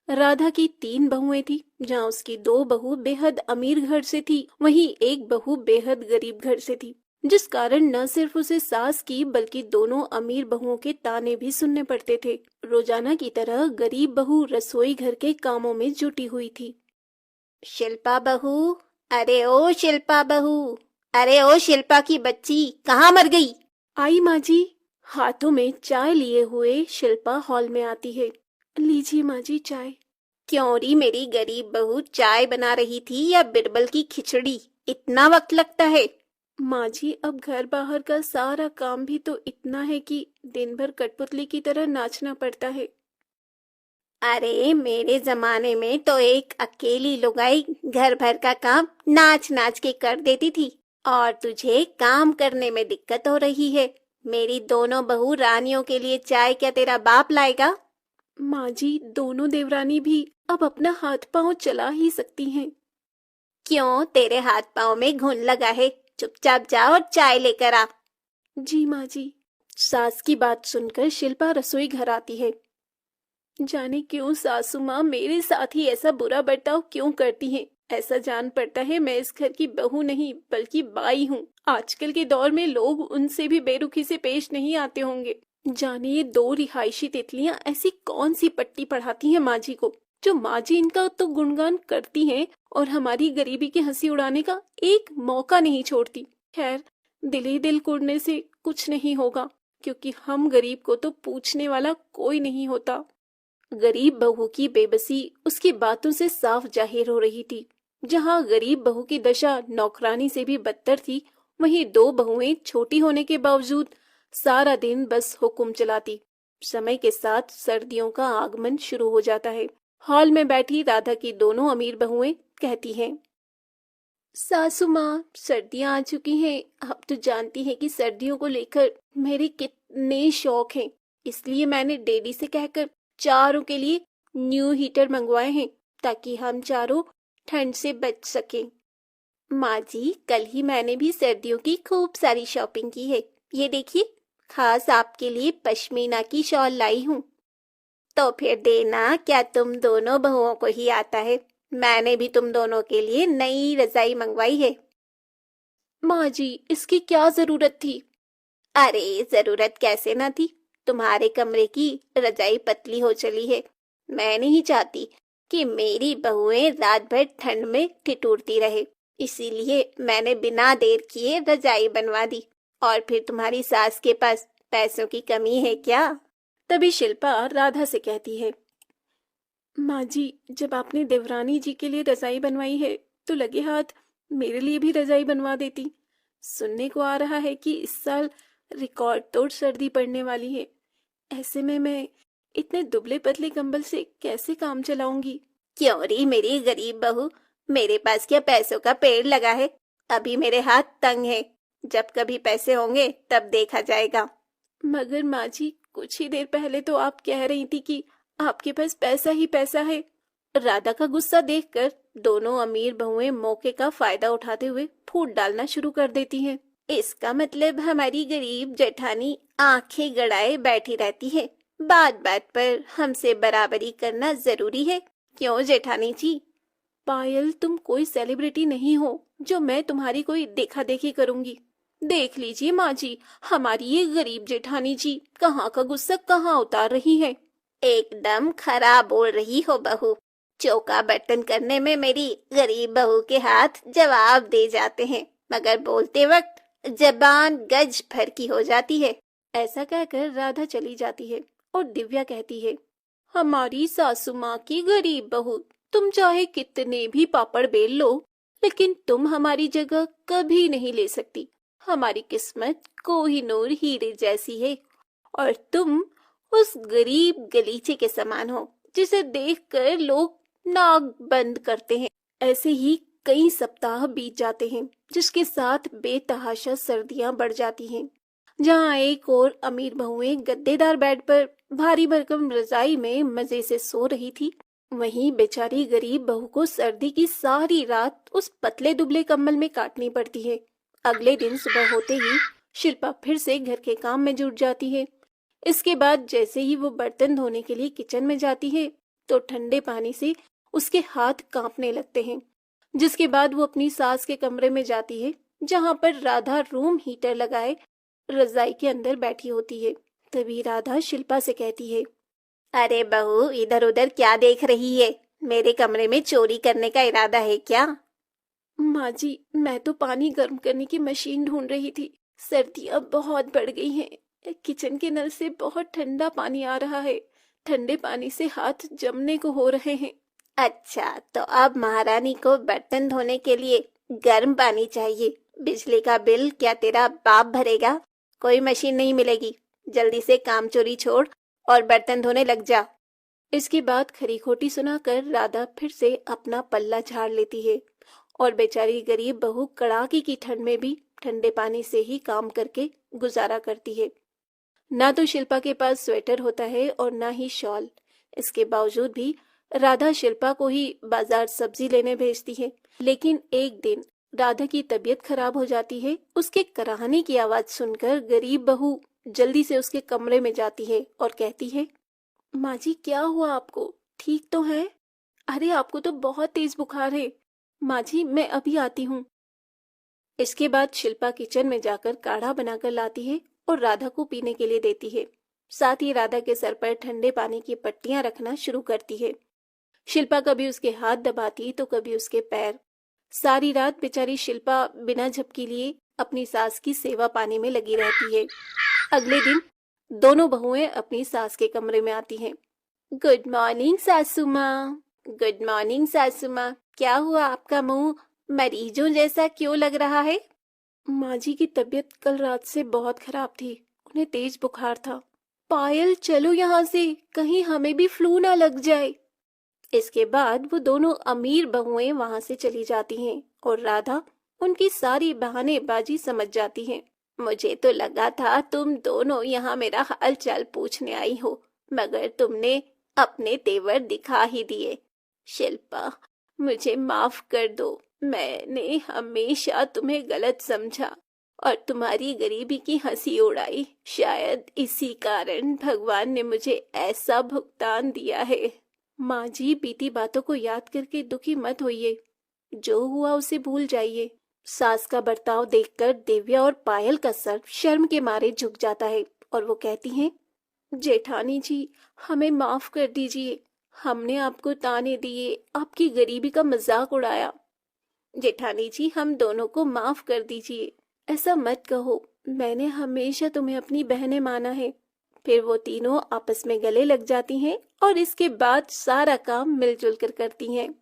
राधा की 3 बहुएं थी। जहाँ उसकी 2 बहू बेहद अमीर घर से थी, वहीं एक बहू बेहद गरीब घर से थी, जिस कारण न सिर्फ उसे सास की बल्कि दोनों अमीर बहुओं के ताने भी सुनने पड़ते थे। रोजाना की तरह गरीब बहू रसोई घर के कामों में जुटी हुई थी। शिल्पा बहू, अरे ओ शिल्पा बहू, अरे ओ शिल्पा की बच्ची, कहाँ मर गई? आई माँ जी। हाथों में चाय लिए हुए शिल्पा हॉल में आती है। लीजिए माँ जी चाय। क्यों री मेरी गरीब बहू, चाय बना रही थी या बिरबल की खिचड़ी? इतना वक्त लगता है? माँ जी, अब घर बाहर का सारा काम भी तो इतना है कि दिन भर कठपुतली की तरह नाचना पड़ता है। अरे मेरे जमाने में तो एक अकेली लुगाई घर भर का काम नाच नाच के कर देती थी, और तुझे काम करने में दिक्कत हो रही है। मेरी दोनों बहू रानियों के लिए चाय क्या तेरा बाप लाएगा? माँ जी, दोनों देवरानी भी अब अपना हाथ पांव चला ही सकती हैं। क्यों, तेरे हाथ पांव में घुन लगा है? चुपचाप जा और चाय लेकर आ। जी माँ जी। सास की बात सुनकर शिल्पा रसोई घर आती है। जाने क्यों सासू माँ मेरे साथ ही ऐसा बुरा बर्ताव क्यों करती हैं। ऐसा जान पड़ता है मैं इस घर की बहू नहीं बल्कि बाई हूँ। आजकल के दौर में लोग उनसे भी बेरुखी से पेश नहीं आते होंगे। जाने ये 2 रिहायशी तितलियां ऐसी कौन सी पट्टी पढ़ाती हैं माँ जी को, जो माँ जी इनका तो गुणगान करती हैं और हमारी गरीबी की हंसी उड़ाने का एक मौका नहीं छोड़ती। खैर, दिल ही दिल कुड़ने से कुछ नहीं होगा, क्योंकि हम गरीब को तो पूछने वाला कोई नहीं होता। गरीब बहू की बेबसी उसकी बातों से साफ जाहिर हो रही थी। जहाँ गरीब बहू की दशा नौकरानी से भी बदतर थी, वहीं 2 बहुएं छोटी होने के बावजूद सारा दिन बस हुक्म चलाती। समय के साथ सर्दियों का आगमन शुरू हो जाता है। हॉल में बैठी राधा की दोनों अमीर बहुएं कहती हैं, सासू माँ, सर्दियाँ आ चुकी हैं। अब तो जानती हैं कि सर्दियों को लेकर मेरे कितने शौक हैं। इसलिए मैंने डैडी से कहकर चारों के लिए न्यू हीटर मंगवाए हैं, ताकि हम चारों ठंड से बच सकें। माँ जी, कल ही मैंने भी सर्दियों की खूब सारी शॉपिंग की है। ये देखिए, खास आपके लिए पश्मीना की शॉल लाई हूँ। तो फिर देना, क्या तुम दोनों बहुओं को ही आता है? मैंने भी तुम दोनों के लिए नई रजाई मंगवाई है। माँ जी, इसकी क्या जरूरत थी? अरे जरूरत कैसे न थी, तुम्हारे कमरे की रजाई पतली हो चली है। मैं नहीं चाहती कि मेरी बहुएं रात भर ठंड में ठिठुरती रहे, इसीलिए मैंने बिना देर किए रजाई बनवा दी। और फिर तुम्हारी सास के पास पैसों की कमी है क्या? तभी शिल्पा राधा से कहती है, माँ जी, जब आपने देवरानी जी के लिए रजाई बनवाई है तो लगे हाथ मेरे लिए भी रजाई बनवा देती। सुनने को आ रहा है कि इस साल रिकॉर्ड तोड़ सर्दी पड़ने वाली है। ऐसे में मैं इतने दुबले पतले कंबल से कैसे काम चलाऊंगी? क्यों री मेरी गरीब बहू, मेरे पास क्या पैसों का पेड़ लगा है? अभी मेरे हाथ तंग है। जब कभी पैसे होंगे तब देखा जाएगा। मगर माँ जी, कुछ ही देर पहले तो आप कह रही थी कि आपके पास पैसा ही पैसा है। राधा का गुस्सा देखकर दोनों अमीर बहुएं मौके का फायदा उठाते हुए फूट डालना शुरू कर देती हैं। इसका मतलब हमारी गरीब जेठानी आंखें गड़ाए बैठी रहती है। बात बात पर हमसे बराबरी करना जरूरी है, क्यों जेठानी जी? पायल, तुम कोई सेलिब्रिटी नहीं हो जो मैं तुम्हारी कोई देखा देखी करूंगी। देख लीजिए माँ जी, हमारी ये गरीब जेठानी जी कहाँ का गुस्सा कहाँ उतार रही है। एकदम खराब बोल रही हो बहू। चौका बर्तन करने में मेरी गरीब बहू के हाथ जवाब दे जाते हैं, मगर बोलते वक्त जबान गज भर की हो जाती है। ऐसा कहकर राधा चली जाती है और दिव्या कहती है, हमारी सासू माँ की गरीब बहू, तुम चाहे कितने भी पापड़ बेल लो, लेकिन तुम हमारी जगह कभी नहीं ले सकती। हमारी किस्मत कोहिनूर हीरे जैसी है, और तुम उस गरीब गलीचे के समान हो जिसे देखकर लोग नाक बंद करते हैं। ऐसे ही कई सप्ताह बीत जाते हैं, जिसके साथ बेतहाशा सर्दियां बढ़ जाती हैं। जहाँ एक और अमीर बहुएं गद्देदार बेड पर भारी भरकम रजाई में मजे से सो रही थी, वहीं बेचारी गरीब बहू को सर्दी की सारी रात उस पतले दुबले कंबल में काटनी पड़ती है। अगले दिन सुबह होते ही शिल्पा फिर से घर के काम में जुट जाती है। इसके बाद जैसे ही वो बर्तन धोने के लिए किचन में जाती है, तो ठंडे पानी से उसके हाथ कांपने लगते हैं। जिसके बाद वो अपनी सास के कमरे में जाती है, जहां पर राधा रूम हीटर लगाए रजाई के अंदर बैठी होती है। तभी राधा शिल्पा से कहती है, अरे बहू, इधर उधर क्या देख रही है? मेरे कमरे में चोरी करने का इरादा है क्या? माँ जी, मैं तो पानी गर्म करने की मशीन ढूंढ रही थी। सर्दियाँ बहुत बढ़ गई हैं। किचन के नल से बहुत ठंडा पानी आ रहा है। ठंडे पानी से हाथ जमने को हो रहे हैं। अच्छा, तो अब महारानी को बर्तन धोने के लिए गर्म पानी चाहिए। बिजली का बिल क्या तेरा बाप भरेगा? कोई मशीन नहीं मिलेगी। जल्दी से काम चोरी छोड़ और बर्तन धोने लग जा। इसके बाद खरी खोटी सुनाकर राधा फिर से अपना पल्ला झाड़ लेती है और बेचारी गरीब बहू कड़ाके की ठंड में भी ठंडे पानी से ही काम करके गुजारा करती है। ना तो शिल्पा के पास स्वेटर होता है और ना ही शॉल। इसके बावजूद भी राधा शिल्पा को ही बाजार सब्जी लेने भेजती है। लेकिन एक दिन राधा की तबीयत खराब हो जाती है। उसके कराहने की आवाज सुनकर गरीब बहू जल्दी से उसके कमरे में जाती है और कहती है, माँ जी, क्या हुआ आपको? ठीक तो है? अरे, आपको तो बहुत तेज बुखार है। माँ जी, मैं अभी आती हूँ। इसके बाद शिल्पा किचन में जाकर काढ़ा बनाकर लाती है और राधा को पीने के लिए देती है। साथ ही राधा के सर पर ठंडे पानी की पट्टियां रखना शुरू करती है। शिल्पा कभी उसके हाथ दबाती तो कभी उसके पैर। सारी रात बेचारी शिल्पा बिना झपकी लिए अपनी सास की सेवा पानी में लगी रहती है। अगले दिन दोनों बहुएं अपनी सास के कमरे में आती हैं। गुड मॉर्निंग सासू माँ। गुड मॉर्निंग सासू माँ। क्या हुआ, आपका मुंह मरीजों जैसा क्यों लग रहा है? माँ जी की तबीयत कल रात से बहुत खराब थी। उन्हें तेज बुखार था। पायल, चलो यहाँ से, कहीं हमें भी फ्लू ना लग जाए। इसके बाद वो दोनों अमीर बहुएं वहां से चली जाती हैं और राधा उनकी सारी बहानेबाजी समझ जाती है। मुझे तो लगा था तुम दोनों यहाँ मेरा हाल चाल पूछने आई हो, मगर तुमने अपने तेवर दिखा ही दिए। शिल्पा, मुझे माफ कर दो। मैंने हमेशा तुम्हें गलत समझा और तुम्हारी गरीबी की हंसी उड़ाई। शायद इसी कारण भगवान ने मुझे ऐसा भुगतान दिया है। माँ जी, बीती बातों को याद करके दुखी मत होइए। जो हुआ उसे भूल जाइए। सास का बर्ताव देखकर दिव्या और पायल का सर शर्म के मारे झुक जाता है और वो कहती हैं, जेठानी जी, हमें माफ कर दीजिए। हमने आपको ताने दिए, आपकी गरीबी का मजाक उड़ाया। जेठानी जी, हम दोनों को माफ कर दीजिए। ऐसा मत कहो, मैंने हमेशा तुम्हें अपनी बहनें माना है। फिर वो तीनों आपस में गले लग जाती हैं और इसके बाद सारा काम मिलजुल कर करती हैं।